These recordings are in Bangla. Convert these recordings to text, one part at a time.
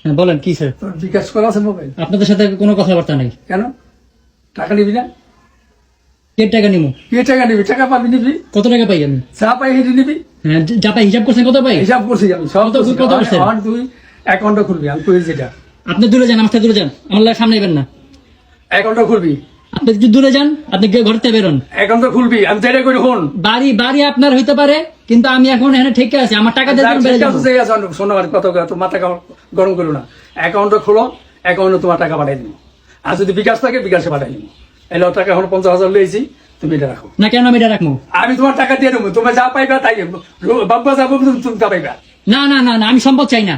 হ্যাঁ বলেন কি স্যার? তোর বিকাশ করা আছে মোবাইল? আপনাদের সাথে কোনো কথাবার্তা নেই। কেন টাকা নিবি না? কে টাকা নিবো? কে টাকা নিবি? টাকা পাবি নিবি, কত টাকা পাই আমি? যা পাই হেঁটে নিবি। হ্যাঁ যা পাই হিসাব করছেন কত পাই? হিসাব করছি আমি সব কত করছেন? আমার তুই অ্যাকাউন্টটা খুলবি, আমি কই যেটা আপনি দূরে যান, আমার সাথে দূরে যান, আমার লাগে সামনে এবেন না। অ্যাকাউন্টটা খুলবি, আপনি যদি দূরে যান, আপনি ঘর থেকে বেরোন। অ্যাকাউন্টটা খুলবি, আমি যেটা করি হন। বাড়ি বাড়ি আপনার হইতে পারে, কিন্তু আমি এখন এখানে ঠিক আছে, আমার টাকা দিয়ে বেড়ে যাবো। শোনো আর কত তোমার টাকা গরম করো না, অ্যাকাউন্টটা খোলো, অ্যাকাউন্টে তোমার টাকা পাঠাই দিব। আর যদি বিকাশ থাকে বিকাশে পাঠাই দিব। এলো টাকা এখন 50,000 লইছি, তুমি এটা রাখো। না কেন আমি এটা রাখবো? আমি তোমার টাকা দিয়ে দেবো, তোমার যা পাইবা তাই বাবা যাবো, তুমি তা পাইবা। না না না না, আমি সম্পদ চাই না,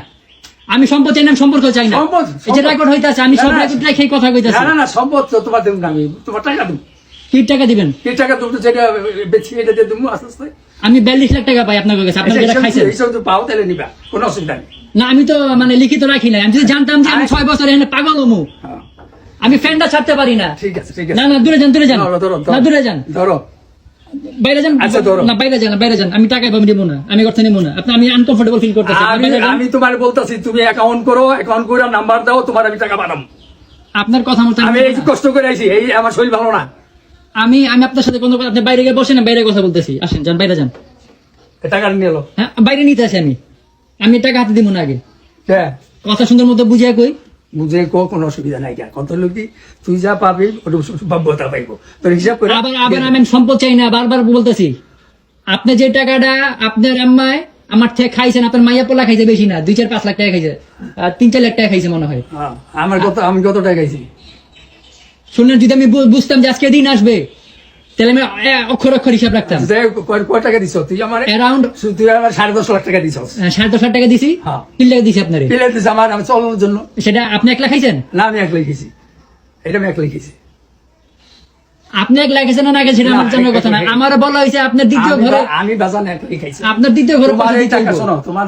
আমি সম্পদ চাই না, আমি সম্পর্ক চাই না। সম্পদ এই যে রেকর্ড হইতাছে, আমি সব রেকর্ড রেখে কথা কইতাছি। না না না, সম্পদ তো তোমার দেবো না, আমি তোমার টাকা দেবো। কি টাকা দিবেন? কি টাকা দেবো? যেটা বেশি এটা দিয়ে দেবো আস্তে আস্তে। আমি 42 লাখ টাকা পাই আপনার কাছে, আপনার যেটা খাইছেন। এইসব তো পাও তাহলে নিবা, কোনো অসুবিধা নেই। না আমি তো মানে লিখিত রাখি নাই, আমি যদি জানতাম যে আমি 6 বছর এখানে পাগল হমু, হ্যাঁ, আমি ফ্যানটা ছাড়তে পারি না। ঠিক আছে ঠিক না আছে। না দূরে যান, দূরে যান, ধরো, ধরো, না দূরে যান, ধরো। বাইরে যান। আচ্ছা, ধরো। না বাইরে যান, বাইরে যান, আমি টাকা পাবো নিব না, আমি অর্থ নিব না। আপনি আমি আনকমফোর্টেবল ফিল করতেছি। আমি তোমার বলতেছি, তুমি অ্যাকাউন্ট করো, অ্যাকাউন্ট করে নাম্বার দাও, তোমার আমি টাকা পাঠাবো। আপনার কথা মতো আমি এই যে কষ্ট করে আইছি, এই আমার শরীর ভালো না। আমি আপনার সাথে কোনো কথা, আপনি বাইরে গিয়ে বসেন, বাইরে কথা বলতেছি, আসেন যান, বাইরে যান। এই টাকা নিয়ে এলো। হ্যাঁ বাইরে নিতে আসি আমি টাকা হাতে দিব না আগে। হ্যাঁ, কথা সুন্দর মতো বুঝিয়ে কই। বুঝে কোনো অসুবিধা নাই। কত লোক তুই যা পাবি ওটা বাব্যতা পাইবো, তোর হিসাব করে। আবার আবার আমি সম্পদ চাই না, বারবার বলতেছি। আপনি যে টাকাটা আপনার আম্মায় আমার থেকে খাইছেন, আপনার মাইয়া পোলা খাইছে বেশি না, 2-4-5 লাখ টাকা খাইছে, 3-4 লাখ টাকা খাইছে মনে হয়। হ্যাঁ, আমি কত টাকা খাইছি শুনলেন? যদি আমি বুঝতাম যে আজকে দিন আসবে, তাহলে আমি অক্ষর অক্ষর হিসাব রাখতাম। কয় টাকা দিছ তুই? আমার অ্যারাউন্ড তুই আমার 10.5 লাখ টাকা দিছ। 10.5 লাখ টাকা দিছি। হ্যাঁ। 3 লাখ দিছি আপনারে। পেলে দিছ আমার, আমি চলানোর জন্য। সেটা আপনি 1 লাখ খাইছেন? না, আমি 1 লাখ খাইছি, এটা আমি 1 লাখ খাইছি। আপনি 1 লাখ খাইছেন না আগে, সেটা আমার জন্য কথা না। আমার বলা হয়েছে আপনার দ্বিতীয় ঘরে, আমি বাজান 1 লাখ খাইছি। আপনার দ্বিতীয় ঘরে তোমার এই টাকা টাকা। শোনো, তোমার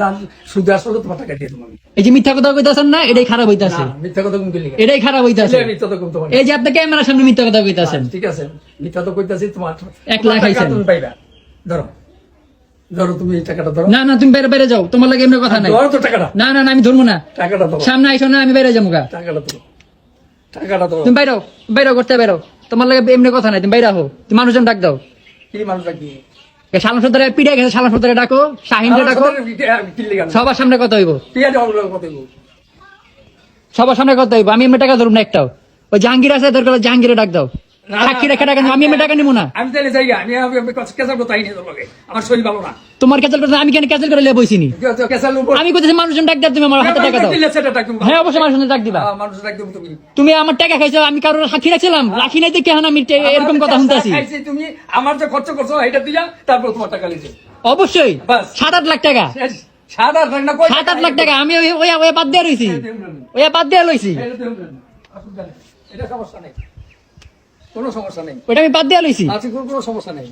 সুদে আসলে তোমার টাকা দিয়ে দেবো আমি। এই যে মিথ্যা কথা কইতাছেন না, এটাই খারাপ হইতাছে, না, মিথ্যা কথা কম করলি। এটাই খারাপ হইতাছে। মিথ্যা তো কম তোমার। এই যে আপনি ক্যামেরার সামনে মিথ্যা কথা কইতাছেন। ঠিক আছে, মিথ্যা তো কইতাছি। তোমার 1 লাখ টাকা খাইছেন। তুমি পাইবা। ধরো ধরো, তুমি এই টাকাটা ধরো। না না তুমি বাইরে বাইরে যাও, তোমার লাগে এমনি কথা নাই। ধরো তো টাকাটা। না না না, আমি ধরবো না। টাকাটা ধরো, সামনে আইসো না, আমি বাইরে যাবো গা। টাকাটা ধরো, টাকাটা ধরো। তুমি বাইরে বাইরে করতে বাইরে, তোমার লাগে এমনি কথা নাই, তুমি বাইরে হো। তুমি মানুষজন ডাক দাও। কি মানুষটা কি? শালা সর্দারে পিড়ে গেছে, শালা সর্দারে ডাকো, শাহিনকে ডাকো, সবার সামনে কথা হইব, সবার সামনে কথা হইব। আমি এমনি টাকা ধরবো না একটাও। ওই জাহাঙ্গীর আছে, দরকার জাহাঙ্গীরে ডাক দাও। সাক্ষী রেখে টাকা আমি এমনি টাকা নিবো না। আমি তাহলে যাই, আমি কেসাল কোথায় নিয়ে যাবো, আমার শরীর ভালো না। তোমার ক্যান্সেল করতে আমি কেন ক্যান্সেল করে লিয়ে বইছিনি? কেসাল আমি কোথায় মানুষজন ডাক দাও, তুমি আমার হাতে টাকা দাও। হ্যাঁ অবশ্যই মানুষজন ডাক দিবা। মানুষ ডাকবে তুমি। তুমি আমার টাকা খাইছো, আমি কারোর সাক্ষী রাখছিলাম? রাখি নাই তো কেন আমি এরকম কথা শুনতেছি? তুমি আমার যে খরচ করছো এটা দিয়া, তারপর তোমার টাকা লিখে। অবশ্যই বাস। 7-8 লাখ টাকা, 7-8 লাখ না, 7-8 লাখ টাকা আমি ওই বাদ দিয়ে রইছি, ওই বাদ দিয়ে লইছি, এটা সমস্যা নেই, কোনো সমস্যা নেই। ওইটা আমি বাদ দিয়ে লইছি। আজকে কোনো সমস্যা নেই,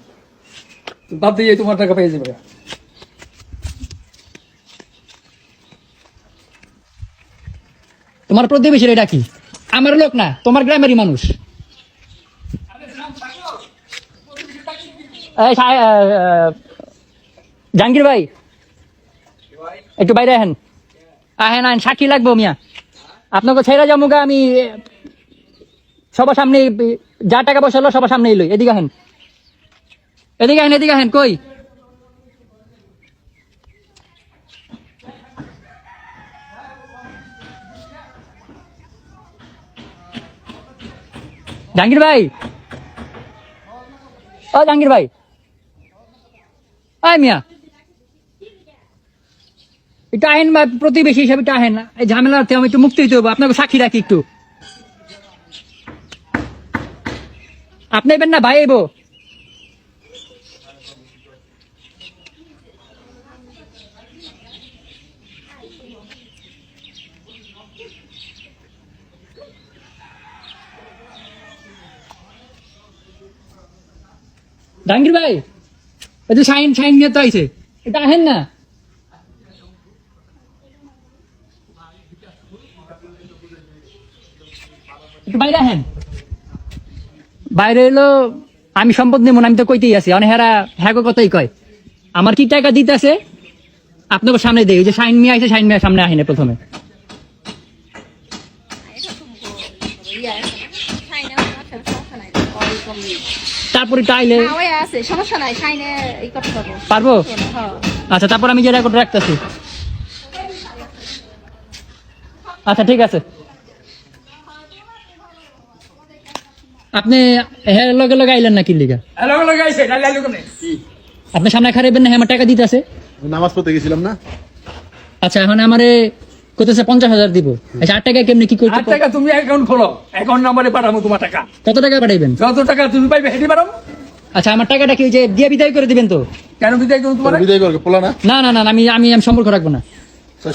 বাদ দিয়ে তোমার টাকা পেয়ে যাবে। তোমার প্রতিবেশীর এটা কি? আমার লোক না, তোমার গ্রামেরই মানুষ। জাহাঙ্গীর ভাই একটু বাইরে আহেন, আহেন আহেন, সাক্ষী লাগবো মিয়া। আপনাকে ছেড়ে যাবো গা আমি, সবার সামনে যা টাকা পয়সা হলো সবার সামনে এলোই। এদিকে আহেন, এদিকে আহেন, এদিকে আহেন। কই জাহাঙ্গীর ভাই, ও জাহাঙ্গীর ভাই, আয় মিয়া একটু আহেন, বা প্রতিবেশী হিসাবে একটু আহেন। এই ঝামেলাতে আমি একটু মুক্তি দিতে হবো, আপনাকে সাক্ষী রাখি একটু। আপনি এবেন না ভাই এবো? জাহাঙ্গীর ভাই, এই যে শাইন শাইন নিয়ে তো আইছে, এটা আহেন না। একটু বাইরে আহেন। বাইরে এলো, আমি সম্পদ নেব না, আমি তো কইতেই আছি। অনেক হেরা হ্যাঁ কথাই কয়। আমার কি টাকা দিতে আছে আপনাকে সামনে দেয়। ওই যে শাইন মিয়া আইছে, শাইন মিয়া সামনে আহিনে প্রথমে। তারপরে টাইলে না, ওই আছে, সমস্যা নাই, সাইনে এই করতে পারবো। পারবো? হ্যাঁ। আচ্ছা, তারপর আমি যে রেকর্ড রাখতেছি। আচ্ছা, ঠিক আছে। আপনি হ্যাঁ লগে লগে আইলেন না কি লিগা? লগে লগে আইছে না লাইলো কেন আপনি সামনে খারাইবেন না, হ্যাঁ আমার টাকা দিতে আছে। নামাজ পড়তে গেছিলাম না, আচ্ছা, এখন আমারে কইতেছে 50,000 দিব। আচ্ছা, 8 টাকা কেমনে কি করতে? 8 টাকা তুমি অ্যাকাউন্ট খোলো, অ্যাকাউন্ট নম্বরে পাঠাবো তোমার টাকা। কত টাকা পাঠাইবেন? যত টাকা তুমি পাইবে হেঁটে পারো। আচ্ছা, আমার টাকাটা কি ওই যে দিয়ে বিদায় করে দিবেন তো? কেন বিদায় করবো তোমার? বিদায় করবে পোলা না, না না না, আমি আমি আমি সম্পর্ক রাখবো না।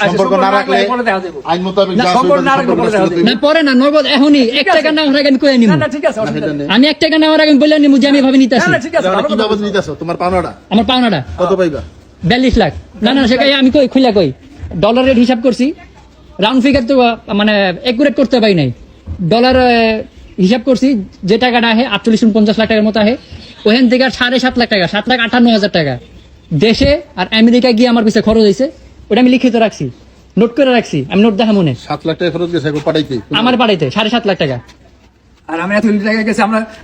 সম্পর্ক না রাখলে পরে দেখা যাবে। আইন মোতাবেক না, যা সম্পর্ক না রাখলে পরে দেখা যাবে। না পরে না, নগদ এখনই 1 টাকা নেওয়ার আগে আমি কয়ে নিব। না না ঠিক আছে, অসুবিধা নেই। আমি 1 টাকা নেওয়ার আগে বললাম নিমু যে আমি এভাবে নিতে না আসি। না ঠিক আছে, ভালো কি কথা। বাবদ নিতেছো তোমার পাওনাটা আমার পাওনাটা কত পাইবা? 42 লাখ। না না, সেটাই আমি কই খুইলা কই ডলার রেট হিসাব করছি, রাউন্ড ফিগার তো মানে একুরেট করতে পারি নাই। ডলার হিসাব করছি, যে টাকাটা আহে 48-49 লাখ টাকার মতো আহে, ওখান থেকে আর 7.5 লাখ টাকা, 7,58,000 টাকা দেশে আর আমেরিকা গিয়ে আমার পিছিয়ে খরচ হয়েছে। ওটা আমি লিখিত রাখছি, নোট করে রাখছি, আমি নোট দেখা মনে 7 লাখ টাকা খরচ গেছে এখন পাঠাইতে। আমার বাড়িতে 7.5 লাখ টাকা আর আমরা এত টাকা গেছে,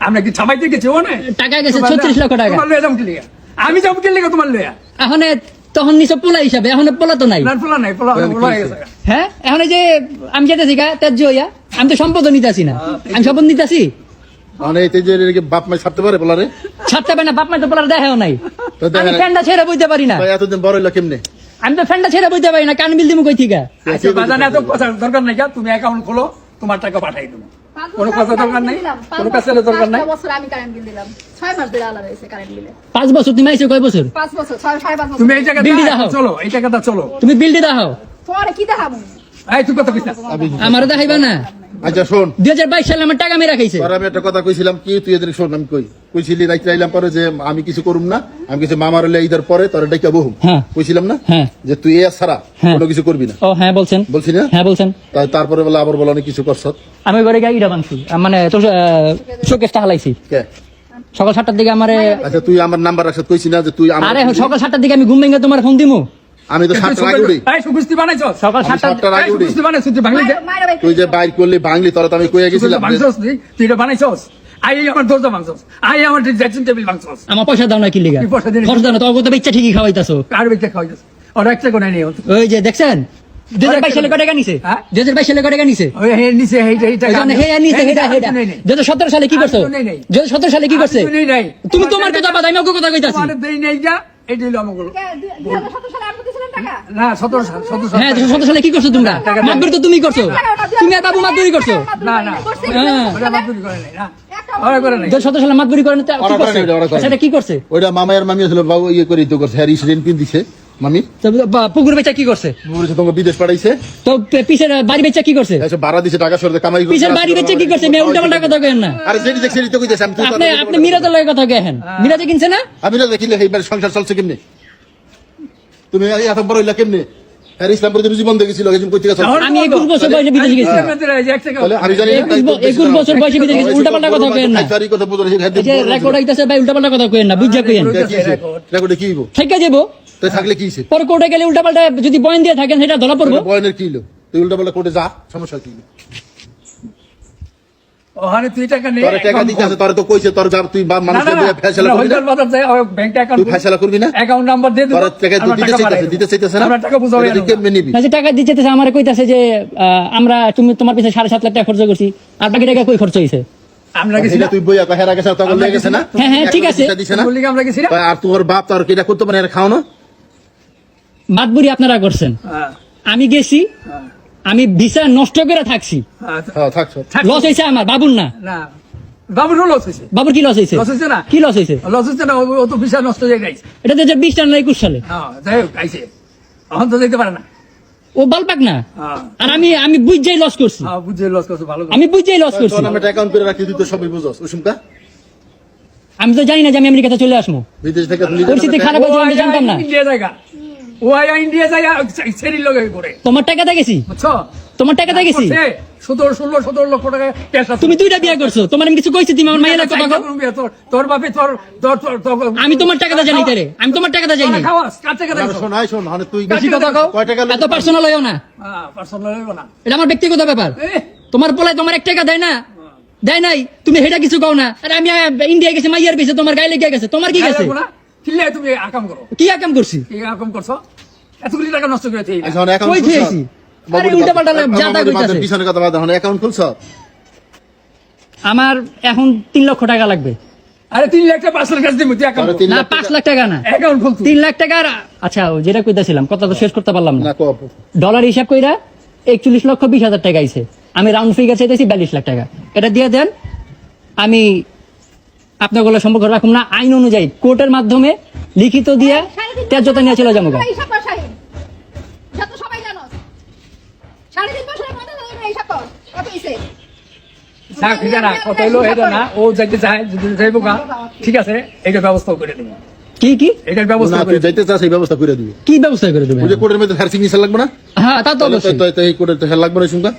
আমরা কি ছাপাইতে গেছি? ও না টাকা গেছে 36 লক্ষ টাকা। তোমার লয়ে যাবো কি লিগা? আমি যাবো কি লিগা তোমার লয়া? এখন তখন নিচে পোলা হিসাবে, এখন পোলা তো নাই। না পোলা নাই, পোলা হয়ে গেছে। হ্যাঁ, এখন এই যে আমি যেতেছি গা ত্যায্য হইয়া, আমি তো সম্পদ নিতেছি না, আমি সম্পদ নিতেছি। মানে এই যে এদিকে বাপ মাই ছাড়তে পারে পোলারে? ছাড়তে পারে না, বাপ মা তো পোলার দেখাও নাই। তো দেখা আমি নাই। ফ্যানটা ছেড়ে বইতে পারি না, ভাই এতদিন বড় হইলো কেমনে? আমি তো ফ্যানটা ছেড়ে বইতে পারি না, কান বিল দিমু কই থিকা? আচ্ছা বাজানে এত কথা দরকার নাই, তুমি অ্যাকাউন্ট খোলো, তোমার টাকা পাঠাই দেবো। কোনো কথা দরকার নাই, কোনো কাছে দরকার নাই। 5 বছর আমি কারেন্ট বিল দিলাম, 6 মাস ধরে আলাদা হয়েছে কারেন্ট বিলে। 5 বছর তুমি আইছো কয় বছর? 5 বছর, 6.5 বছর। তুমি এই টাকাটা বিল দাও। চলো, এই টাকাটা চলো। তুমি বিল দি দাও, পরে কি দেখাবো? এই তুই কথা কইছ না। আমারে দেখাইবা না। আচ্ছা শোন, 2022 সালে আমার টাকা মেরা খাইছে। তোর আমি একটা কথা কইছিলাম কি, তুই এদিকে শোন, আমি কইছিলি রাইতে আইলাম পরে যে আমি কিছু করুম না, আমি কিছু মামার হলে ঈদের পরে তোর ডাইকা বহুম হ্যাঁ। কইছিলাম না হ্যাঁ। যে তুই এ ছাড়া হ্যাঁ। কোনো কিছু করবি না, ও হ্যাঁ বলছেন। বলছি না? হ্যাঁ বলছেন। তারপরে বলে আবার বলে অনেক কিছু করছ। আমি ঘরে গিয়ে ইটা ভাঙছি, মানে তোর শোকেসটা হালাইছি। কে? সকাল 7টার দিকে আমারে, আচ্ছা তুই আমার নাম্বার রাখছ, কইছি না যে তুই আমার, আরে সকাল 7টার দিকে আমি ঘুম ভেঙে তোমার ফোন দিমু। আমি তো 7টার আগে উঠি, এই সুকুস্তি বানাইছস? সকাল আমি 7টা 7টার আগে উঠি। সুকুস্তি বানাইছস তুই বাংলাতে? মায়ের ভাই তুই যে বাইর করলি ভাঙলি, তোরা তো আমি কইয়া গেছিলাম যে- বানাইছস তুই এটা বানাইছস? আই আমার দরজা ভাঙছস, আই আমার ড্রেসিং টেবিল ভাঙছস। আমার পয়সা দাও না কি লিগা? কি পয়সা দিলি? খরচ দাও না, তোর তো ইচ্ছা ঠিকই খাওয়াইতাছো। কার বেচে খাওয়াইছস? আর একটা কোণে নেই। ওই যে দেখছেন 2022 সালে কয় টাকা নিছে? হ্যাঁ? 2022 সালে কয় টাকা নিছে? ওই হে নিচে হেইটা ওই জন্য হে নিছে, হেডা হেডা। 2017 সালে কি করছো? আমি তো নেই নাই। 2017 সালে কি করছে? আমি তো নেই নাই। তুমি তোমার কথা বাদ, আমি ওকে কথা কইতাছি। তোমার দেই নাই যা, এই দিল আমাকে। 2017 সালে আপনি দিয়েছিলেন টাকা? না 17 সাল, 17 সাল। হ্যাঁ, 2017 সালে কি করছো তোমরা? টাকা দাও। মাতবরি তো তুমি করছো। তুমি আর বাবু মাতবরি করছো। না না হ্যাঁ। ওরা মাতুরি করে নাই না, ওরা করে নাই। 2017 সালে মাতবরি করেন তো কি ওরা করে করছে? নাই, ওরা করে নাই। সেটা কি করছে? ওইটা মামা আর মামি আসলে বাবু ইয়ে করে দিতে করছে, হ্যাঁ ঋণ কিন দিছে মামি, তো পুকুর বেচা কি করছে? বলেছে তোমাকে বিদেশ পাঠাইছে, তো পিছের বাড়ি বেচা কি করছে? এসে ভাড়া দিছে, টাকা সরতে কামাই করছে। পিছের বাড়ি বেচা কি করছে? মেয়ে উল্টা পাল্টা কথা কেন না? আরে যেটি দেখছি সেটি তো কইতেছি আমি, তুই তো- আপনি মিরাজের লগে কথা কেন? মিরাজে কিনছে না? আমি না দেখিলে এইবার সংসার চলছে কেমনে? তুমি এত বড় হইলা কেমনে? হ্যাঁ ইসলামপুরে রুজি বন্ধ গেছিল, এখন কই থেকে চলছে? আমি 21 বছর বয়সে বিদেশে গেছি। তাহলে আমি জানি না, 21 বছর বয়সে বিদেশে গেছি, উল্টা পাল্টা কথা কেন না? খাইছারি কথা বুঝো না, এই যে রেকর্ড আইতাছে ভাই, উল্টা পাল্টা কথা কেন না, বুঝা কেন? রেকর্ডে কি হইব? থেকে যাবো, তাই থাকলে কি হইছে? পরে কোর্টে গেলে উল্টা পাল্টা যদি বয়ান দিয়ে থাকেন সেটা ধরা পড়বো। বয়নের কি হইলো? তুই উল্টা পাল্টা কোর্টে যা, সমস্যা কি? ওখানে তুই টাকা নেই, তোরে টাকা দিতে আছে, তোরে তো কইছে তোর যা, তুই মানুষকে দিয়ে ফয়সালা করবি না? ব্যাংক তুই অ্যাকাউন্ট ফয়সালা করবি না? অ্যাকাউন্ট নাম্বার দিয়ে দিবো, তোর টাকা আমরা দিতে টাকা পাঠাই চাইতেছে, দেবো। দিতে চাইতেছে না? আমরা টাকা বুঝাবো এটা তুই কেমনে নিবি? না যে টাকা দিতে আমার কইতাছে যে আমরা তুমি তোমার পিছনে 7.5 লাখ টাকা খরচ করছি, আর বাকি টাকা কই খরচ হয়েছে? আমরা গেছি এটা না, তুই বইয়া কহেরা গেছে, তখন আমরা লেগে গেছে না? হ্যাঁ, হ্যাঁ, ঠিক আছে। দিছে না? বললি কি আমরা গেছি না? আর তোর বাপ তোর কি এটা করতে পারে, এরা খাও না? মাতবুরি আপনারা করছেন, হ্যাঁ, আমি গেছি, হ্যাঁ, আমি ভিসা নষ্ট করে থাকছি, হ্যাঁ, হ্যাঁ থাকছো। থাক। লস হয়েছে আমার, বাবুর না। না বাবুর লস হয়েছে, বাবুর কি লস হয়েছে? লস হয়েছে না, কি লস হয়েছে? লস হচ্ছে না, ও তো বিশাল নষ্ট হয়ে গেছে। এটা 2020 না 21 সালে। হ্যাঁ যাই হোক আইছে, এখন তো যেতে পারে না। ও বালপাক না, হ্যাঁ, আর আমি বুঝাই লস করছি, হ্যাঁ, বুঝে লস করছো ভালো করে। আমি বুঝাই লস করছি। তোর নামে একটা অ্যাকাউন্ট করে রাখি, তুই তো সবই বুঝছস। ওসুমকা আমি তো জানি না যে আমি আমেরিকাতে চলে আসবো, বিদেশ থেকে তুই পরিস্থিতি খারাপ হয়েছে আমি জানতাম না। ইন্ডিয়া জায়গা, ও আয়া ইন্ডিয়া জায়গা সেরি লগে করে, তোমার টাকাতে গেছি, বুঝছো? তোমার টাকাতে গেছি। 17 লক্ষ টাকা ক্যাশ আছে। তুমি 2টা বিয়ে করছো, তোমার আমি কিছু কইছি? তুমি আমার মায়ের কথা কও। তোর বাপে তোর আমি তোমার টাকাটা জানি তারে, আমি তোমার টাকাটা জানি। খাওয়াস কার টাকা আর দেখছো? শোন, আয় শোন, মানে তুই বেশি কথা কও, কয় টাকা এত পার্সোনাল হইও না, পার্সোনাল হইব না। এটা আমার ব্যক্তিগত ব্যাপার। এ, তোমার পোলায় তোমার 1 টাকা দেয় না, দেয় নাই তুমি হেটা কিছু কও না আরে আমি ইন্ডিয়া গেছি মাইয়ার বেছে তোমার গায়ে লেগে গেছে তোমার কি গেছে না কিনলে তুমি আকাম করো কি কাম করছি কি আকাম করছো এতগুলি টাকা নষ্ট করে দিই এখন অ্যাকাউন্ট কই খেয়েছি আরে উল্টা পাল্টা জাতা কইতাছে পিছনে কথা বাদ এখন অ্যাকাউন্ট খুলছ আমার এখন 3 লক্ষ টাকা লাগবে আরে 3 লাখ টাকা 5 লাখ টাকা দিমু তুই আকাম আরে কর। 3 না লাখ 5 লাখ টাকা না অ্যাকাউন্ট খুল তুই 3 লাখ টাকা আচ্ছা ও যেটা কইতাছিলাম কথা তো শেষ করতে পারলাম না না কব ডলার হিসাব কইরা 41 লক্ষ 20 হাজার টাকা আইছে আমি রাউন্ড ফিগার চাইতেছি 42 লাখ টাকা এটা দিয়ে দেন আমি আপনাগুলো সম্পর্ক রাখুন না আইন অনুযায়ী কোর্টের মাধ্যমে লিখিত দিয়া তেজতা নিয়ে চলে যাবো গা। হিসাব কর শাহিন যত সবাই জানো 3.5 বছরের মধ্যে হিসাব কর কত হইছে থাক ঠিক না কত হইলো এটা না ও যাইতে চায় যদি যাইবো গা ঠিক আছে এটা ব্যবস্থা করে দেব কি কি এটার ব্যবস্থা না করে তুই যাইতে চাস এই ব্যবস্থা করে দিবি কি ব্যবস্থা করে দেবেন ওই যে কোর্টের মধ্যে হেয়ার সিগনেচার লাগবে না হ্যাঁ তা তো অবশ্যই তো এই কোর্টের তো হেয়ার লাগবে না শুনকা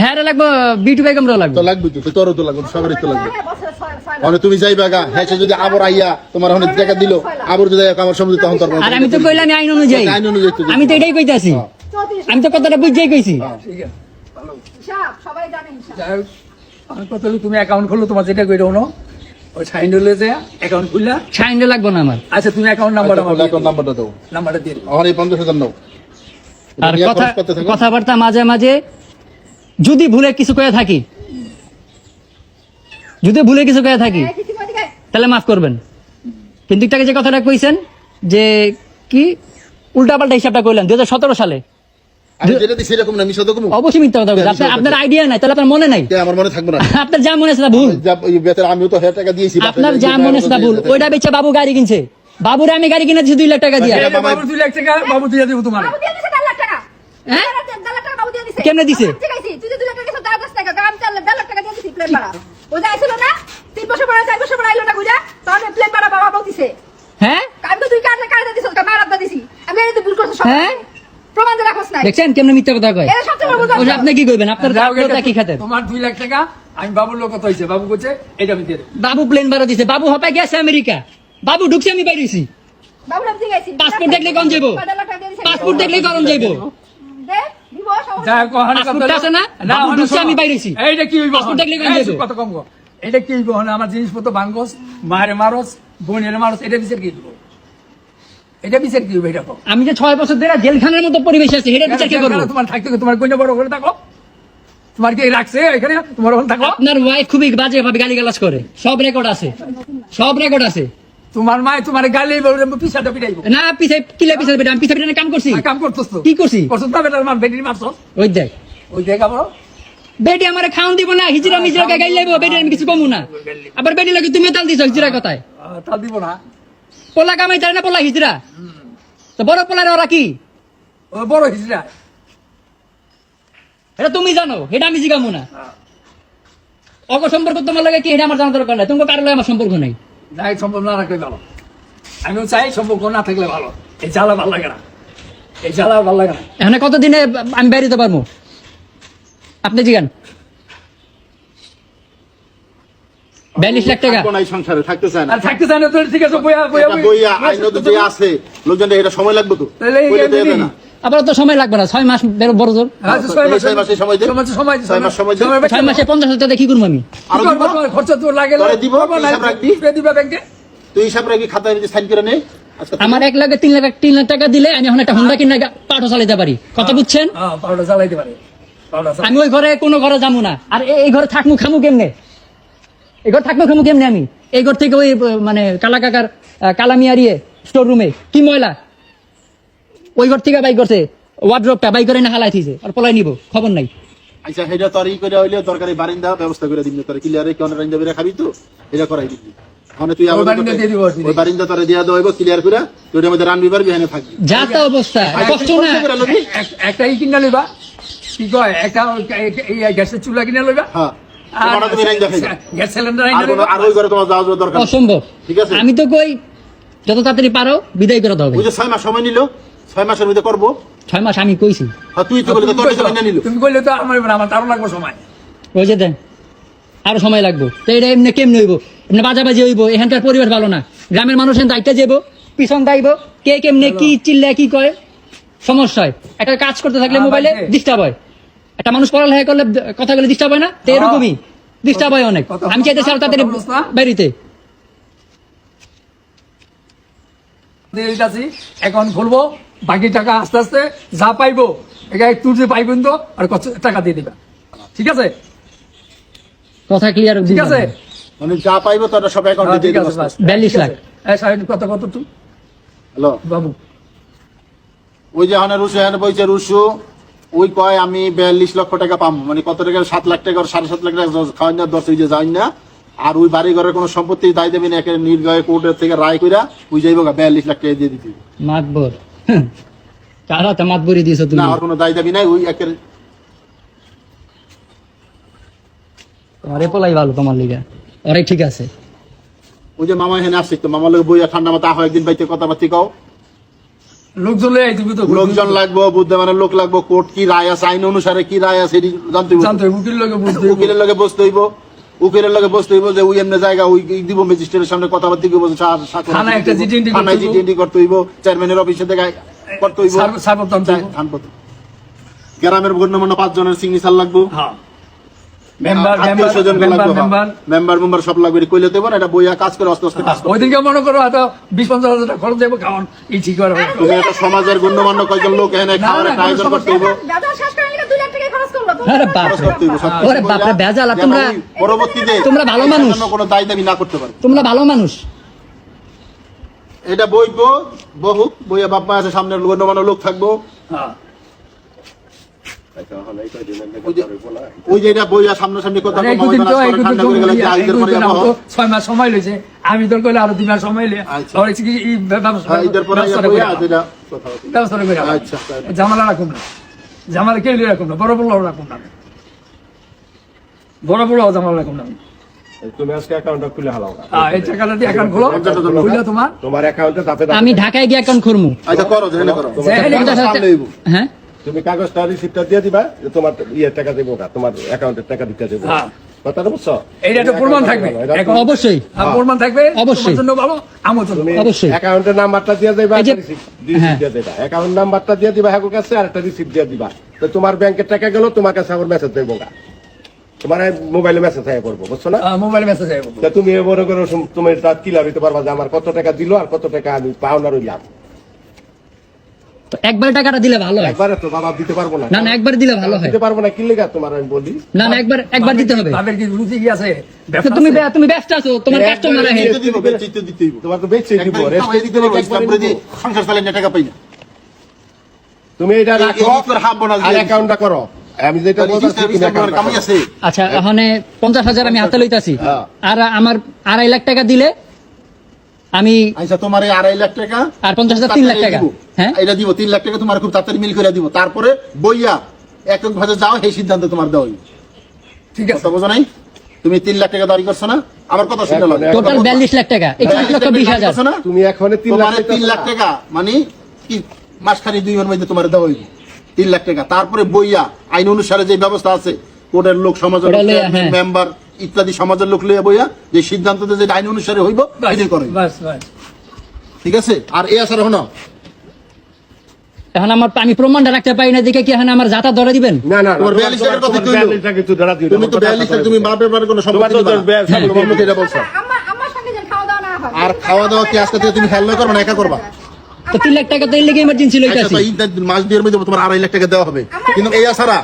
হ্যাঁ রে লাগবো বিটু বেগমরও লাগবে তো লাগবে তো তোরও তো লাগবে সবারই তো লাগবে হ্যাঁ বছরে 6 মানে তুমি যাইবা গা হ্যাঁ সে যদি আবার আইয়া তোমার অনেক টাকা দিল আবার যদি আমার সম্বন্ধে তখন তোর আর আমি তো কইলাম আমি আইন অনুযায়ী আইন অনুযায়ী তো আমি তো এটাই কইতাছি 34 আমি তো কথাটা বুঝাই কইছি ঠিক আছে ভালো হিসাব সবাই জানে হিসাব যাই হোক, আমার কথা হলো তুমি অ্যাকাউন্ট খুললো তোমার যেটা কইরো না ওই সাইন হলে যে অ্যাকাউন্ট খুললা সাইন্ডে লাগবো না আমার আচ্ছা তুমি অ্যাকাউন্ট নাম্বারটা আমার অ্যাকাউন্ট নাম্বারটা দাও নাম্বারটা দিয়ে দিও এখন এই 50,000 নাও আর নিয়ে কথা খরচ করতে থাকো। কথাবার্তা মাঝে মাঝে যদি ভুলে কিছু করে থাকি কিছু করে দিকে তাহলে মাফ করবেন কিন্তু একটাকে যে কথাটা কইছেন যে কি উল্টাপাল্টা হিসাবটা কইলেন 2017 সালে আমি যেটা দিছি এরকম না মিশা তো কম অবশ্যই মিথ্যা কথা বলছেন আপনার আইডিয়া নাই তাহলে আপনার মনে নাই আমার মনে থাকবে না আপনার যা মনে আছে তা ভুল আমিও তো হাজার টাকা দিয়েছি আপনার যা মনে আছে তা ভুল ওইটা বেচে বাবু গাড়ি কিনছে বাবুরে আমি গাড়ি কিনে দিছি 2 লাখ টাকা দিয়া এই যে বাবু 2 লাখ টাকা বাবু দিয়ে দিব তোমার বাবু দিয়ে দিছে 1.5 লাখ টাকা হ্যাঁ? 1.5 লাখ টাকা বাবু দিয়ে দিছে কেমনে দিছে? ঠিক আছে তুই যে 2 লাখ টাকা দিছিস 10 টাকা গ্রাম 1.5 লাখ টাকা দিয়ে দিছিস প্লেন ভাড়া ও যাইছিল না 3 বছর পরে 4 বছর পরে আইলো না বুঝা তখন প্লেন ভাড়া বাবা বলতিছে হ্যাঁ আমি তো তুই কাটে কাটে দিছিস মারাত দিছি আমি এই তো ভুল করছিস সব হ্যাঁ? প্রমাণ দিয়ে রাখছ না দেখছেন কেমনে মিথ্যা কথা কয় এটা সবচেয়ে বড় ভুল ওই যে আপনি কি কইবেন আপনার যাও এটা আপনার কি খাতেন তোমার 2 লাখ টাকা আমি বাবুর লোক কত হইছে বাবু কইছে এটা আমি দিয়ে দেব বাবু প্লেন ভাড়া দিছে বাবু হপায় গেছে আমেরিকা বাবু ঢুকছে আমি বাইরেছি বাবু নাম দিয়ে গেছি পাসপোর্ট দেখলে কোন যাইবো? পাসপোর্ট দেখলে করণ যাইবো দে দিব যা কহানে পাসপোর্ট আছে না? বাবু ঢুকছে, আমি বাইরেছি। এইটা কি হইব পাসপোর্ট দেখলে কোন এই, যাইবো? কত কম গো এটা কি হইব না আমার জিনিসপত্র ভাঙ্গস মারে মারস বোনের মারস এটা বিচার কি দিব এটা বিচার কি হইব এটা কও আমি যে 6 বছর ধরে জেলখানার মতো পরিবেশ আছে এটা বিচার কি করব তোমার থাকতে তোমার কোন বড় করে থাকো তোমার কি রাখছে এখানে তোমার ওখানে থাকো আপনার ওয়াইফ খুবই বাজে ভাবে গালিগালাজ করে সব রেকর্ড আছে তোমার মা তোমার গালি পিছাটা পিটাইব না পিছে কিলে পিছে বেটা আমি পিছে বেটা কাম করছি কাম করছস তো কি করছি? করছস না বেটার মার বেটির মারছস ওই দেখ ওই দেখ আবার বেটি আমারে খাওন দিব না হিজরা মিজরা গাই লাইবো বেটি আমি কিছু কমু না আবার বেটি লাগে তুমি তাল দিছ হিজরা কথায় তাল দিব না পোলা কামাই তার না পোলা হিজরা তো বড় পোলার ওরা কি ও বড় হিজড়া এটা তুমি জানো এটা আমি জিগামু না অগ সম্পর্ক তোমার লাগে কি এটা আমার জানা দরকার নাই তোমার কারো লাগে আমার সম্পর্ক নাই যাই সম্পর্ক না রাখলে ভালো আমিও চাই সম্পর্ক না থাকলে ভালো এই জ্বালা ভালো লাগে না এই জ্বালা ভালো লাগে না এখানে কতদিনে আমি বেরিয়ে পারবো আপনি জিগান 42 লাখ টাকা থাকবো না এই সংসারে থাকতে চায় না আর থাকতে চাই না তো ঠিক আছে বইয়া এটা বইয়া আইন যে আছে লোকজন এটা সময় লাগবে তো তাহলে এই বইলে যে দেবে না আবার তো সময় লাগবে না 6 মাস বড় জোর আচ্ছা, ছয় মাসে সময় দে। 6 মাসে সময় 6 মাস সময় দে। 6 মাসে 50,000 টাকা কি করবো আমি আরো দিব? খরচ তো লাগে তোরে দিব, হিসাব রাখবি? দিবা ব্যাংকে তুই হিসাব রাখি খাতায় সাইন করে নে আজকে আমার 1 লাখ 3 লাখ টাকা দিলে আমি এখন একটা হোন্ডা কিনে পাঠও চালাতে পারি কথা বুঝছেন হ্যাঁ পাউডার জ্বালাইতে পারে পাউডার আমি ওই ঘরে কোনো ঘরে যাবো না আর এই ঘরে থাকমু খামু কেমনে এই ঘর থাকমু খামু কেমনে আমি এই ঘর থেকে ওই মানে কালা কাকার কালামিয়ারিয়ে স্টোর রুমে কি ময়লা ওই ঘর থেকে বাই করছে ওয়ার্ড্রপটা বাই করে না হালাই থিছে আর পলাই নিব খবর নাই আচ্ছা হেডা তোর ই করে হইলে দরকারি বারিন্দা ব্যবস্থা করে দিবি তোর ক্লিয়ারে কোন রাইন্দা বেরা খাবি তো এটা করাই দিবি মানে তুই ওই বারিন্দা দিয়ে দিব আর কি। ওই বারিন্দা তোরে দিয়া দেব ক্লিয়ার করে তুই এর মধ্যে রানবি পারবি এখানে থাকবি যা তা অবস্থা কষ্ট না একটা ই কিনা লইবা কি কয় একটা এই গ্যাসের চুলা কিনা লইবা হ্যাঁ আর তোমার তুমি রাইন্দা খাইবা গ্যাস সিলিন্ডার আর কোনো আর ওই ঘরে তোমার যাওয়া যাওয়া দরকার নেই। অসম্ভব ঠিক আছে। আমি তো কই যত তাড়াতাড়ি পারো বিদায় করে হবে ওই যে 6 মাস সময় নিল 6 মাসের মধ্যে করবো 6 মাস আমি কইছি হ্যাঁ তুই তো বলে তোর সময় নিল তুমি কইলে তো আমার তারও লাগবে সময় ওই যে দেন আরো সময় লাগবে তো এটা এমনি কেমনি হইব এমনি বাজাবাজি হইব এখানকার পরিবেশ ভালো না গ্রামের মানুষ এখান দায়িত্ব যাইব পিছন দাইব কে কেমনে কি চিল্লা কি কয় সমস্যা হয় একটা কাজ করতে থাকলে মোবাইলে ডিস্টার্ব হয় একটা মানুষ পড়ালেখা করলে কথা বলে ডিস্টার্ব হয় না তো এরকমই ডিস্টার্ব হয় অনেক। কথা আমি চাইতেছি আরো তাড়াতাড়ি বলছ না? বেরিতে। অ্যাকাউন্ট খুলবো, বাকি টাকা আস্তে আস্তে যা পাইবো এখানে তুলতে পাইবেন তো আর কত টাকা দিয়ে দিবা, ঠিক আছে? কথা ক্লিয়ার। ঠিক আছে, মানে যা পাইবো তারা সব অ্যাকাউন্টে দিয়ে ঠিক দিবো। আছে, বাস। 42 লাখ। এই সাহেব কত কত তুই হ্যালো, বাবু? ওই যে হানে রুশু হানে বইছে রুশু, ওই কয় আমি 42 লক্ষ টাকা পাবো, মানে কত টাকা 7 লাখ টাকা 7.5 লাখ টাকা খাওয়াই না, 10 যে যাই না। আর ওই বাড়ি ঘরের কোনো সম্পত্তি দায় দেবেন একে নির্দয় কোর্টের থেকে রায় কইরা ওই যাইবো 42 লাখ টাকা দিয়ে দিবি। মাতবর কারা তো মাতবরি দিয়েছো তুমি? না আর কোনো দায় দাবি নাই, ওই একের তোমার এপলাই ভালো তোমার লিগা, অরে ঠিক আছে। ওই যে মামা এখানে আসছে তো মামার লোক বইয়া ঠান্ডা মাথা আহ একদিন বাইতে কথাবার্তি কও। লোকজন লয়ে আইতিবি তো, লোকজন লাগবো, বুদ্ধমানের লোক লাগবো, কোর্ট কি রায় আছে, আইন অনুসারে কি রায় আছে এটি জানতে হইব। জানতে হবে, উকিল লোকে বুঝতে হবে। উকিলের লগে বসতে হইব, উকিলের লগে বসতে হইব যে ওই এমনি জায়গা ওই দিব ম্যাজিস্ট্রেটের সামনে কথাবার্তি করবো, থানায় একটা চিঠি থানায় চিঠি করতে হইব, চেয়ারম্যানের অফিসে দেখা করতে হইব, সার্বধান গ্রামের গণ্যমান্য 5 জনের সিগনেচার লাগবো, হ্যাঁ, মেম্বার আত্মীয়-স্বজন মেম্বার লাগবো, মেম্বার মেম্বার সব লাগবে, কইলে দেবো না, এটা বইয়া কাজ করে আস্তে আস্তে কাজ করো। ওইদিকে মনে করো হয়তো 20-50 হাজার টাকা খরচ দেবো, খাওয়ান এই ঠিক করে হবে। তুমি একটা সমাজের গণ্যমান্য কয়জন লোক এখানে খাওয়ার একটা আয়োজন করতে হইব, দাদা শেষ করে নিলে 2 লাখ টাকা খরচ করলো। আরে বাপ খরচ রে, করতে হইব, সব কিছু ওরে বাপ রে, কইরা, বেজাল। আর যেন তোমরা ওই পরবর্তীতে তোমরা ভালো এটার মানুষ। জন্য কোনো দায় দাবি না করতে পারে। তোমরা ভালো মানুষ। এটা বইবো বহু বইয়া বাপ্পা আছে, সামনে গণ্যমান্য লোক থাকবো, হ্যাঁ, ওই যে এটা বইয়া সামনাসামনি কথা আরে কম এইদিন হবে তো না, এইদিন ঠান্ডা তো করে গেলে আইদের পরে এইদিন যাবো। তো 6 মাস সময় লইছে, আমি তোর কইলে আরো 2 মাস সময় লইয়া আচ্ছা। আর কি এই হ্যাঁ, ঈদের পরে ব্যবস্থা বইয়া করে যেটা কথা হবে। ব্যবস্থা করে আচ্ছা, ঝামেলা রাখুন না, ঝামেলা কেউ রাখুন না, বড় বড় রাখুন না, বড় বড় ঝামেলা রাখুন না। তুমি আজকে অ্যাকাউন্টটা খুলে হালাও এই টাকাটা দিয়ে অ্যাকাউন্ট খোলো, খুলে তোমার তোমার অ্যাকাউন্টে তাতে আমি ঢাকায় গিয়ে অ্যাকাউন্ট খুলমু। আচ্ছা করো, জেনে করো। জেনে তোমার করো। সামনে হইবো। হ্যাঁ, তুমি কাগজটা রিসিপ্টটা দিয়ে দিবা যে তোমার টাকা দেবো না, তোমার অ্যাকাউন্টের টাকা দিতে দেবো। হ্যাঁ। কথাটা বুঝছো? এইটা একটা প্রমাণ থাকবে, এখন অবশ্যই প্রমাণ থাকবে, অবশ্যই। তোমার জন্য ভালো, আমার জন্য তুমি অবশ্যই। অ্যাকাউন্টের নাম্বারটা দিয়ে দিবা, এই যে- রিসিপ্ট হ্যাঁ। দিয়ে দিবা, অ্যাকাউন্ট নাম্বারটা দিয়ে দিবা হ্যাঁ কাছে, আর একটা রিসিপ্ট দিয়ে দিবা। তো তোমার ব্যাংকের টাকা গেল, তোমার কাছে আবার মেসেজ দেবো না, তোমার মোবাইলে মেসেজ হয়ে পড়বো, বুঝছো না? মোবাইল মেসেজ আসবে। তা তুমি মনে করো তুমি তার ক্লিয়ার হইতে পারবা যে আমার কত টাকা দিল আর কত টাকা আমি পাওনা রইলাম। তো একবার টাকাটা দিলে ভালো হয়। একবারে তো বাবা দিতে পারবো না। না না, একবার দিলে ভালো হয়। দিতে পারবো না, কি লেগা তোমার আমি বলি। না না, একবার দিতে হবে। তাদের কি রুচি কি আছে? তো তুমি ব্যস্ত আছো, তোমার কাস্টমার আছে। দিতে দিব, বেচিতে দিতে হইব। তোমার তো বেচে দিব, একবার রেস্ট কামাই দিতে পারবো, ইসলাম করে দিয়ে সংসার চালাইলে না টাকা পাই না। তুমি এটা রাখো এই করে হাফ বোনাস আর দিয়ে অ্যাকাউন্টটা করো। আমি যেটা বলছি তুমি ইসলাম করে অ্যাকাউন্টটা কামাই করো। আছে। আচ্ছা, ওখানে 50,000 আমি হাতে লইতাছি, হ্যাঁ। আর আমার 2.5 লাখ টাকা দিলে আমি আচ্ছা তোমার এই 2.5 লাখ টাকা আর 50,000 3 লাখ টাকা। দিব। হ্যাঁ, এটা দিব 3 লাখ টাকা তোমার খুব তাড়াতাড়ি মিল করে দিব, তারপরে বইয়া একক ভাবে যাও, এই সিদ্ধান্ত তোমার দেওয়া হইব। ঠিক আছে, কথা বোঝো নাই? তুমি 3 লাখ টাকা দাবি করছো না, আমার কথা শুনে লাগে। টোটাল 42 লাখ টাকা, 21,20,000। না তুমি এখন 3 লাখ তোমার 3 লাখ টাকা মানে কি মাসখানি 2 মাসের মধ্যে তোমার দেওয়া হইব 3 লাখ টাকা, তারপরে বইয়া আইন অনুসারে যে ব্যবস্থা আছে, কোর্টের লোক, সমাজের ওটা লোক, লইয়া, হ্যাঁ। মেম্বার ইত্যাদি সমাজের লোক লইয়া বইয়া যে সিদ্ধান্ত যে আইন অনুসারে হইব বাস, এটাই করো, বাস, বাস। ঠিক আছে? আর এই আসার হনো এখন আমি প্রমাণটা রাখতে পারি না, দেখে কি এখন আমার যাতা ধরে দিবেন? না না তোমার 42 টাকার কথা কইলো। তুমি তো 42 টাকা তুমি বাপের বাড়ি কোনো সম্পত্তি তোমার তো দিবা না। হ্যাঁ, তোমার মুখে এটা বলছো। আমার সঙ্গে যেন খাওয়া দাওয়া না হয়। আর খাওয়া দাওয়া কি আজকে থেকে তুমি হেল্প করবে না একা করবা? তো 3 লাখ টাকা তো এই লেগে ইমার্জেন্সি আচ্ছা, লইতাছি। তো এই মাস দুয়ের মধ্যে তোমার 2.5 লাখ টাকা দেওয়া হবে, কিন্তু এই আসারা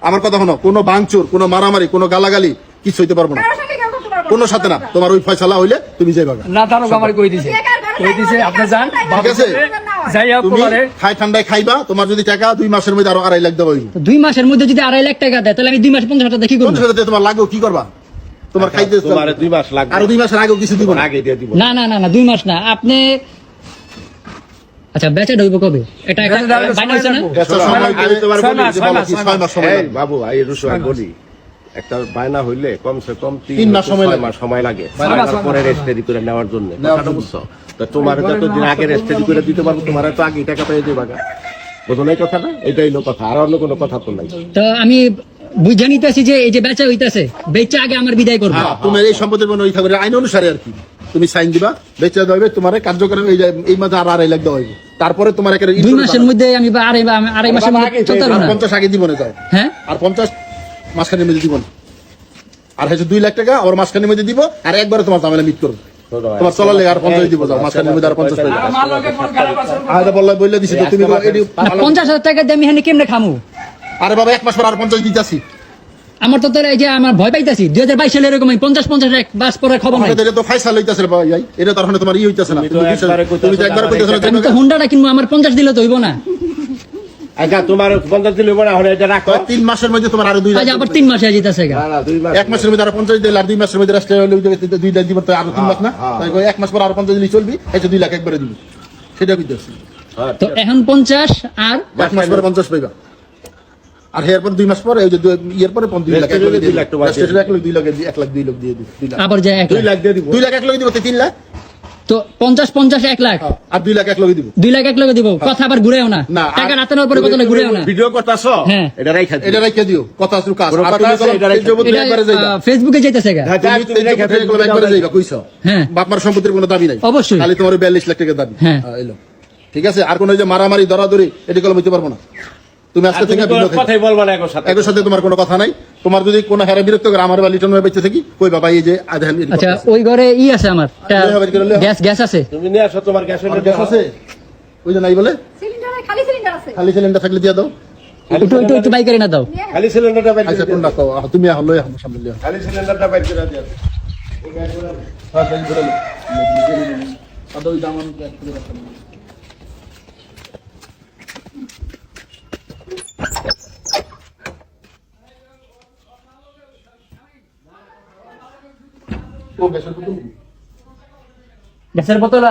আমার কথা শোনো, কোনো ভাঙচুর, কোনো মারামারি, কোনো গালাগালি কিছু হইতে পারবো না, কারোর সঙ্গে কেউ করতে পারবো না। কোনো সাথে না। তোমার ওই ফয়সালা হইলে তুমি যাইবা। না তারও আমার কই দিছে, কই দিছে আপনি যান, ঠিক আছে? যাইয়া তুমি পরে খাই ঠান্ডায় খাইবা, তোমার যদি টাকা 2 মাসের মধ্যে আরো 2.5 লাখ দেওয়া হইব। তো 2 মাসের মধ্যে যদি 2.5 লাখ টাকা দেয়, তাহলে আমি 2 মাসে 50,000 টাকা কি করব? 50 টাকা তোমার লাগবে, কি করবা? তোমার খাইতে তোমার 2 মাস লাগবে, আরো 2 মাসের আগেও কিছু দিব না। আগে দিয়ে দিব। না না না না, 2 মাস না। আপনি আচ্ছা, বেচা ঢুকবো কবে? এটা একটা বেচা ঢুকবে বাইনা হইছে না? সময় আচ্ছা, সময় আমি তোমার 6 বলি মাস, যে 6 বলো মাস, কি, 6 মাস সময় এই লাগবে। বাবু এই রুশু আমি বলি, একটা বায়না হইলে কমসে কম 3 মাস সময় লাগে। 6 মাস সময় লাগে, মাস, বায়নার 6 পরে মাস। রেজিস্ট্রি করে নেওয়ার জন্য। নেওয়ার কথাটা জন্য। বুঝছো? তো তোমার যতদিন আগে রেজিস্ট্রি করে দিতে পারবো, তোমার তো আগে টাকা পেয়ে দেবা। বুঝো না এই কথাটা? এটাই হলো কথা, আর অন্য কোনো কথা তো নাই। তো আমি বুঝে নিতেছি যে এই যে বেচা হইতাছে, বেচা আগে আমার বিদায় করবো। হ্যাঁ, তোমার এই সম্পত্তির কোনো ওই থাকবে আইন অনুসারে আর কি, তুমি সাইন দিবা, বেচা দেওয়া হবে, তোমার কার্যক্রম এই মাসে আর 2.5 লাখ দেওয়া হইব, তারপরে তোমার একটা 2 মাসের মধ্যে আমি আড়াই মাসের মধ্যে চলতে পারবো না। 50 আগে দিব না যাও, হ্যাঁ, আর 50 মাসখানের মধ্যে দিব না। আর হচ্ছে 2 লাখ টাকা ওর মাঝখানের মধ্যে দিব আর একবারে তোমার ঝামেলা মিট করবো তোমার চলার লেগে আর 50 দিব যাও মাঝখানের মধ্যে আর 50 টাকা আরে বললে দিছি তো তুমি এডি 50,000 টাকা দিয়ে আমি এখানে কেমনে খামু? আরে বাবা 1 মাস পর আর 50 দিতাছি আমার তো এই যে আমার ভয় পাইতাছি 2022 সালে এরকম 50 এক বাস পরে খবর নাই। আমাদের এটা তো ফাইসাল হইতাছে রে ভাই এটা তো এখন তোমার হইতাছে না তুমি তো একবার কইতাছ না আমি তো হুন্ডাটা কিনবো, আমার 50 দিলে তো হইব না। আচ্ছা তোমার 50 দিলে বড় এখন এটা রাখো 3 মাসের মধ্যে তোমার আরো 2 লাখ আজ আবার 3 মাসে যেতেছে গা। না না 2 মাস 1 মাসের মধ্যে আরো 50 দিলে আর 2 মাসের মধ্যে রাস্তায় হলে 2 লাখ দিব তো আরো 3 লাখ না তাই 1 মাস পর আরো 50 দিলে চলবি এই যে 2 লাখ একবারে দিব সেটা কইতাছি তো এখন 50 আর 1 মাস পরে 50 পাইবা আর এরপর 2 মাস পরে এই যে এর পরে 2 লাখ 2 লাখ টাকা স্টেশন 1 লাখ 2 লাখ 1 লাখ 2 লাখ দিয়ে দিই 2 লাখ আবার যে 1 2 লাখ দিয়ে দিব 2 লাখ 1 লাখ দিব তো 3 লাখ তো 50 1 লাখ আর 2 লাখ 1 লাখ দিব 2 লাখ 1 লাখ দিব। কথা আবার ঘুরেও না, না, টাকা রাতে নেওয়ার পরে কথা ঘুরেও না। ভিডিও করতাছো হ্যাঁ। এটা রাইখা দিও এটা রাইখা দিও কথা শুরু কাজ কোনো আর কথা তুমি আছে, বলো এটা রাইখা তেজবতী একবারে যাইবা ফেসবুকে যাইতেছে গা। হ্যাঁ, তুমি রাইখা দিও, একবারে যাইবা কইছো হ্যাঁ বাপমার সম্পত্তির কোনো দাবি নাই অবশ্যই। খালি তোমার 42 লাখ টাকা দাবি হ্যাঁ। এলো ঠিক আছে আর কোনো যে মারামারি দরাদরি এটা কলম হইতে পারবো না তুমি আজকে থেকে তুমি বিরত কথাই বলবা না একর সাথে একর সাথে তোমার কোনো কথা নাই তোমার যদি কোনো হেরা বিরক্ত করে আমার বা লিটন বেঁচে থাকি কই বাবা এই যে আধান আচ্ছা ওই ঘরে আছে আমার গ্যাস আছে। তুমি নিয়ে আসো তোমার গ্যাস গ্যাস আছে ওই যে নাই বলে সিলিন্ডারে খালি সিলিন্ডার আছে। খালি সিলিন্ডার থাকলে দিয়ে দাও একটু বাইক করে না দাও। খালি সিলিন্ডারটা বাইর আচ্ছা করে কোনটা কও তুমি এখন লই আমার সামনে লিও খালি সিলিন্ডারটা বাইর করে দিও হ্যাঁ তাই ধরে লো আদা ওই দামান এক করে রাখো ও গ্যাসের বোতল গ্যাসের বোতল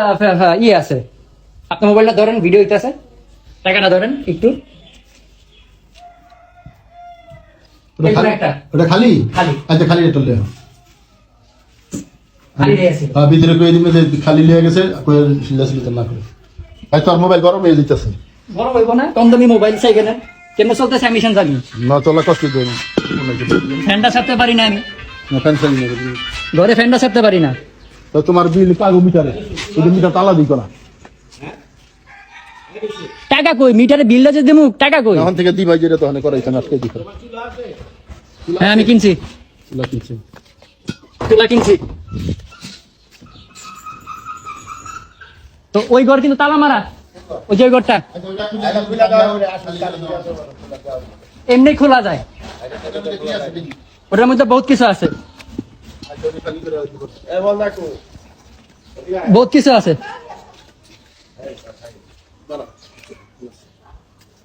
আছে। আপনার মোবাইলটা ধরেন, ভিডিও হইতেছে, টাকাটা ধরেন একটু। এই যে একটা, ওটা খালি খালি। আচ্ছা খালি এটা লিও খালি আছে। ভিতরে কই দিবে যে খালি লিয়ে গেছে কই সিলাসিলিতে না করে ভাই তোর মোবাইল গরম হয়ে যাইতাছে বড় হইব না, কম দামি মোবাইল চাই কেন? কেমন চলতেছে আমি জানি। না তোলা কষ্ট দেয় না ফ্যানটা ছাড়তে পারি না আমি, না টেনশন নেই ঘরে ফ্যানটা ছাড়তে পারি না। তো তোমার বিল পাগো মিটারে ওই মিটার তালা দিই না টাকা কই? মিটারে বিলটা যে দেবো, টাকা কই? এখন থেকে দিবাই যেটা তখন করাইছেন আজকে দিই হ্যাঁ আমি কিনছি, তুলা কিনছে তুলা কিনছি। তো ওই ঘর কিন্তু তালা মারা, ওই যে ওই ঘরটা এমনি খোলা যায়, ওটার মধ্যে বহুত কিছু আছে, বহুত কিছু আছে।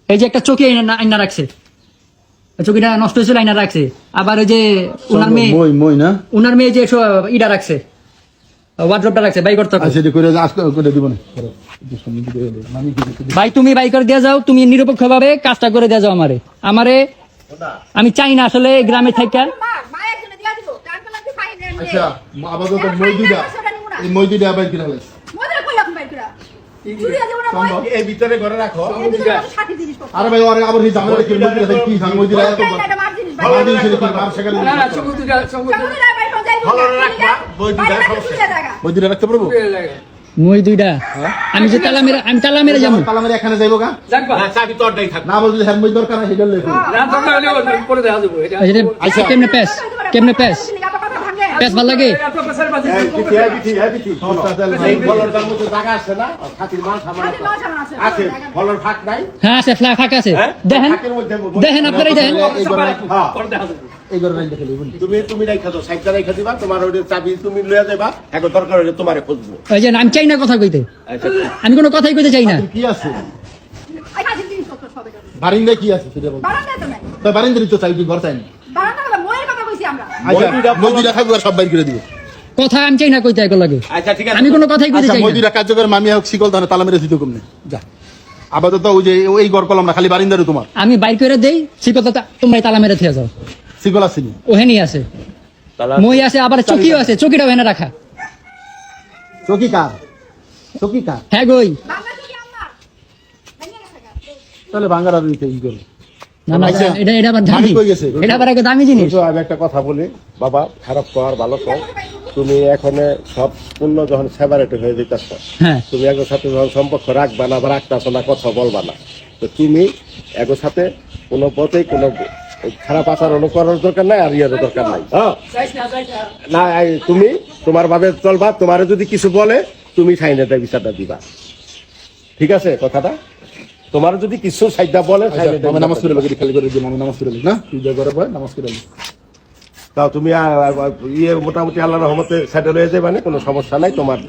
এই যে একটা চকি আইনা রাখছে, চকিটা নষ্ট হয়েছিল আইনা রাখছে। আবার ওই যে উনার মেয়ে যে ইটা রাখছে, ওয়ার্ড্রপটা রাখছে, বাই করতে হবে। আচ্ছা এটা করে আজকে করে দিব না ভাই তুমি বাই করে দিয়ে যাও, তুমি নিরপেক্ষ ভাবে কাজটা করে দিয়ে যাও আমারে। আমি চাই না আসলে গ্রামে থাকা। মা একজনে দিয়া দিব। টাকা লাগবে ফাইন রেন্ট। আচ্ছা আপাতত মই দুইটা এই মই দুইটা আবার কিনা লাগে মজা কই আপনি বাইর করা। চুরি আছে না মই। এই ভিতরে ঘরে রাখো সাথী জিনিস পত্র। আরে ভাই আরে আবার এই জামাটা কি মই দুইটা কি জান মই দুইটা এত এটা মার জিনিস বাইর। ভালো দিন ছিল কি মার সেখানে চামড়া বাইর করে যাই। ভালো রাখবা, বই দুইটা সমস্যা জায়গা। মই দুইটা রাখতে পারবো মই দুইটা আমি যে তালা মেরে যাবো। কালামের এখানে যাইবো গা না চাবি তোরটাই থাকবে না বলতে হ্যাঁ মই দরকার নাই হেডল লেখো কেমনে প্যাস, কেমনে প্যাস, প্যাস ভাল লাগে। এই ফলরটার মধ্যে জায়গা আছে না খাতির মাল সামান আছে ফলর ফাঁক নাই হ্যাঁ আছে, ফাঁকা আছে, দেখেন ফাঁকের মধ্যে দেখেন আপনারাই দেখেন। এই ঘরে নাই দেখে লইবো তুমি রাইখা দাও সাইডটা রাইখা দিবা তোমার ওই চাবি তুমি লইয়া যাবা এখন দরকার হলে তোমারে খুঁজবো ওই যে আমি চাই না কথা কইতে, আমি কোনো কথাই কইতে চাই না। কি আছে এই কাজের জিনিস পত্র সব এটা। বারিন্দায় কি আছে সেটা বল বারান্দায় তো নাই। তো বারিন্দারই তো চাই ঘর চাই না বারান্দা বলে ময়ের কথা কইছি আমরা। আচ্ছা মই দুইটা খাবো আর সব বাইর করে দিব কথা আমি চাই না কইতে এক লাগে, আচ্ছা ঠিক আছে আমি কোনো কথাই কইতে আচ্ছা চাই মই না। দুইটা কার্যকর মামি হোক শিকল তাহলে তালা মেরে দিতে কমনে যা আপাতত ওই যে এই ঘর কলম না খালি বারিন্দারই তোমার আমি বাইর করে দেই, সে কথা তোমরা তালা মেরে থিয়ে যাও। শিকল আসেনি ওহেনি আছে, মই আছে, আবার চকিও আছে, চকিটাও এনে রাখা। চকি কার চকি কার হ্যাঁ গই, বাংলা কি আমার? ভেঙে গেছে গা। তাহলে ভাঙ্গার আর নিতে ই করো না না আচ্ছা, এটা আবার দামি, মালিক কই গেছে? এটা আবার একটা দামি জিনিস। তো আমি একটা কথা বলি বাবা খারাপ কর ভালো কর তুমি এখন সব পূর্ণ যখন সেপারেট হয়ে যেতেছ হ্যাঁ তুমি একর সাথে যখন সম্পর্ক রাখবা না বা রাখতেছ না কথা বলবা না তো তুমি একর সাথে কোনো পথেই কোনো খারাপ আচরণ করার দরকার নাই আর ইয়ারও দরকার নাই। হ্যাঁ না তুমি তোমার ভাবে চলবা, তোমার যদি কিছু বলে তুমি সাইনে দেয় বিচারটা দিবা, ঠিক আছে কথাটা? তোমার যদি কিছু সাইডটা বলে আমি নামাজ পড়ে লাগি খালি করে দিই, আমি নামাজ পড়ে লাগি না তুই যা করে ভাই নামাজ পড়ে লাগি। তাও তুমি মোটামুটি আল্লাহর রহমতে সেটেল হয়ে যাবে, মানে কোনো সমস্যা নাই তোমার।